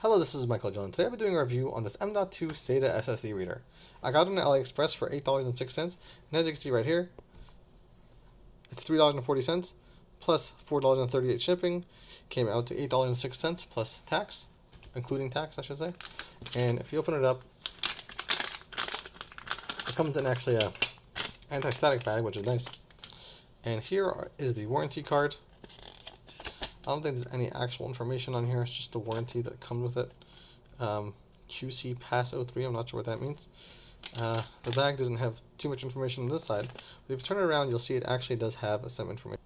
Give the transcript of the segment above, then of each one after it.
Hello, this is Michael John. Today I'll be doing a review on this M.2 SATA SSD Reader. I got it on AliExpress for $8.06, and as you can see right here, it's $3.40 plus $4.38 shipping. Came out to $8.06 plus tax, including tax, I should say. And if you open it up, it comes in actually a anti-static bag, which is nice. And here is the warranty card. I don't think there's any actual information on here. It's just the warranty that comes with it. QC Pass 03, I'm not sure what that means. The bag doesn't have too much information on this side, but if you turn it around, you'll see it actually does have some information.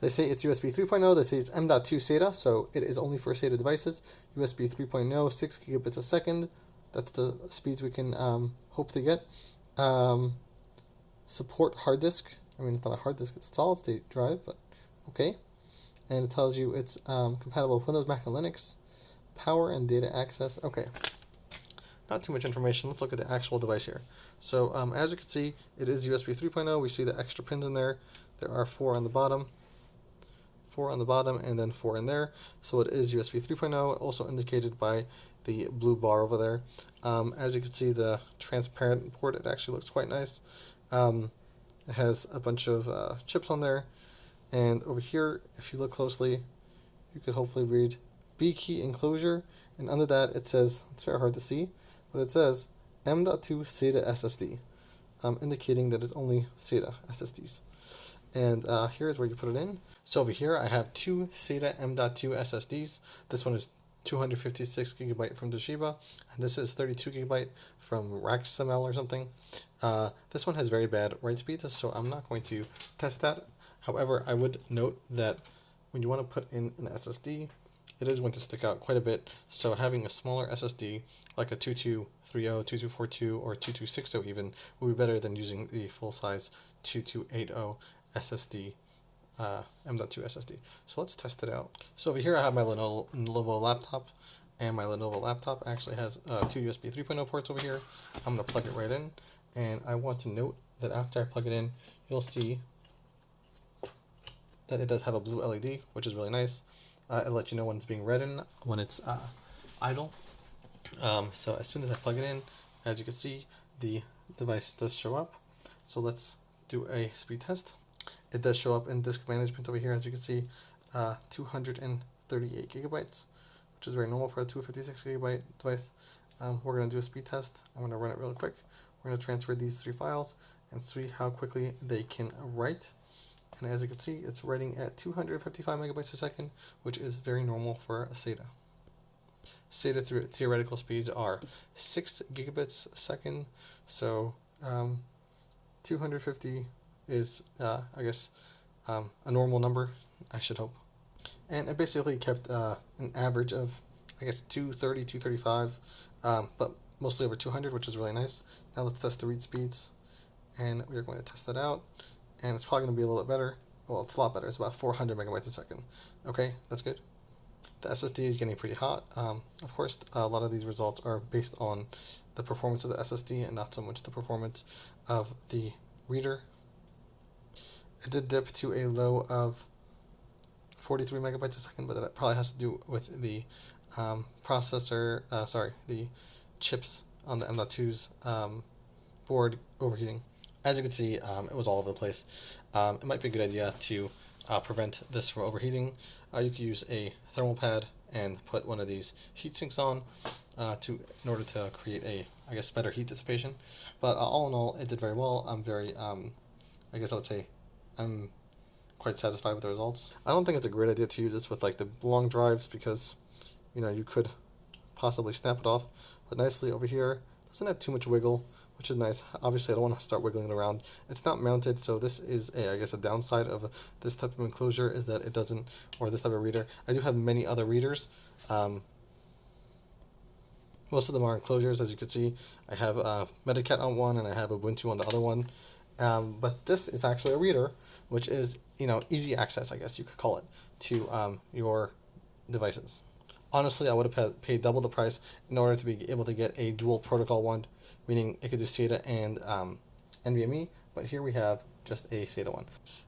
They say it's USB 3.0, they say it's M.2 SATA, so it is only for SATA devices. USB 3.0, 6 gigabits a second, that's the speeds we can hope to get. Support hard disk, I mean it's not a hard disk, it's a solid state drive, but okay. And it tells you it's compatible with Windows, Mac, and Linux. Power and data access. Okay. Not too much information. Let's look at the actual device here. So as you can see, it is USB 3.0. We see the extra pins in there. There are 4 on the bottom. 4 on the bottom and then 4 in there. So it is USB 3.0, also indicated by the blue bar over there. As you can see, the transparent port, it actually looks quite nice. It has a bunch of chips on there. And over here, if you look closely, you could hopefully read B key enclosure, and under that it says, it's very hard to see, but it says M.2 SATA SSD, indicating that it's only SATA SSDs. And here's where you put it in. So over here I have 2 SATA M.2 SSDs. This one is 256 gigabyte from Toshiba, and this is 32 gigabyte from Raxamel or something. This one has very bad write speeds, so I'm not going to test that. However, I would note that when you want to put in an SSD, it is going to stick out quite a bit. So having a smaller SSD, like a 2230, 2242, or 2260 even, would be better than using the full-size 2280 SSD, M.2 SSD. So let's test it out. So over here I have my Lenovo laptop, and my Lenovo laptop actually has 2 USB 3.0 ports over here. I'm going to plug it right in, and I want to note that after I plug it in, you'll see that it does have a blue LED, which is really nice. It'll let you know when it's being read and when it's idle. So as soon as I plug it in, as you can see, the device does show up. So let's do a speed test. It does show up in disk management over here, as you can see, 238 gigabytes, which is very normal for a 256 gigabyte device. We're going to do a speed test. I'm going to run it real quick. We're going to transfer these 3 files and see how quickly they can write. And as you can see, it's writing at 255 megabytes a second, which is very normal for a SATA. SATA theoretical speeds are 6 gigabits a second, so 250 is, I guess, a normal number, I should hope. And it basically kept an average of, I guess, 230, 235, but mostly over 200, which is really nice. Now let's test the read speeds, and we're going to test that out. And it's probably going to be a little bit better. Well, it's a lot better. It's about 400 megabytes a second. Okay, that's good. The SSD is getting pretty hot. Of course, a lot of these results are based on the performance of the SSD and not so much the performance of the reader. It did dip to a low of 43 megabytes a second, but that probably has to do with the the chips on the M.2's board overheating. As you can see, it was all over the place. It might be a good idea to prevent this from overheating. You could use a thermal pad and put one of these heat sinks on in order to create a, I guess, better heat dissipation. But all in all, it did very well. I'm very, I guess I would say, I'm quite satisfied with the results. I don't think it's a great idea to use this with like the long drives because, you know, you could possibly snap it off. But nicely over here, doesn't have too much wiggle, which is nice. Obviously, I don't want to start wiggling it around. It's not mounted, so this is I guess a downside of this type of enclosure is that it doesn't, or this type of reader. I do have many other readers. Most of them are enclosures, as you can see. I have Medicat on one, and I have Ubuntu on the other one. But this is actually a reader, which is, you know, easy access, I guess you could call it, to your devices. Honestly, I would have paid double the price in order to be able to get a dual protocol one, meaning it could do SATA and NVMe, but here we have just a SATA one.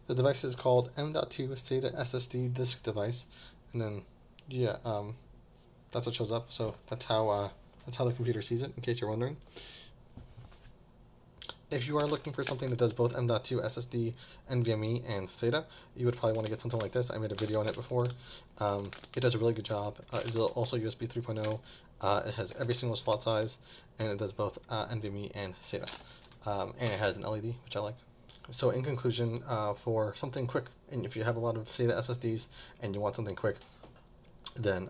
The device is called M.2 SATA SSD disk device, and then, yeah, that's what shows up. So that's how the computer sees it, in case you're wondering. If you are looking for something that does both M.2 SSD, NVMe, and SATA, you would probably want to get something like this. I made a video on it before. It does a really good job. It's also USB 3.0. It has every single slot size, and it does both NVMe and SATA. And it has an LED, which I like. So in conclusion, for something quick, and if you have a lot of SATA SSDs and you want something quick, then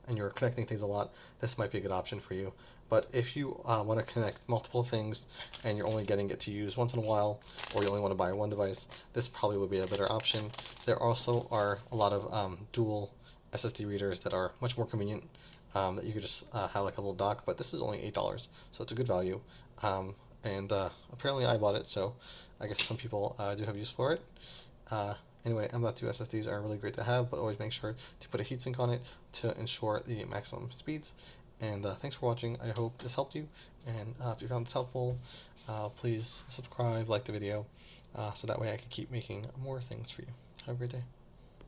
and you're connecting things a lot, this might be a good option for you. But if you want to connect multiple things and you're only getting it to use once in a while, or you only want to buy one device, this probably would be a better option. There also are a lot of dual SSD readers that are much more convenient, that you could just have like a little dock, but this is only $8, so it's a good value. And apparently I bought it, so I guess some people do have use for it. Anyway, M.2 SSDs are really great to have, but always make sure to put a heatsink on it to ensure the maximum speeds. And thanks for watching. I hope this helped you. And if you found this helpful, please subscribe, like the video, so that way I can keep making more things for you. Have a great day.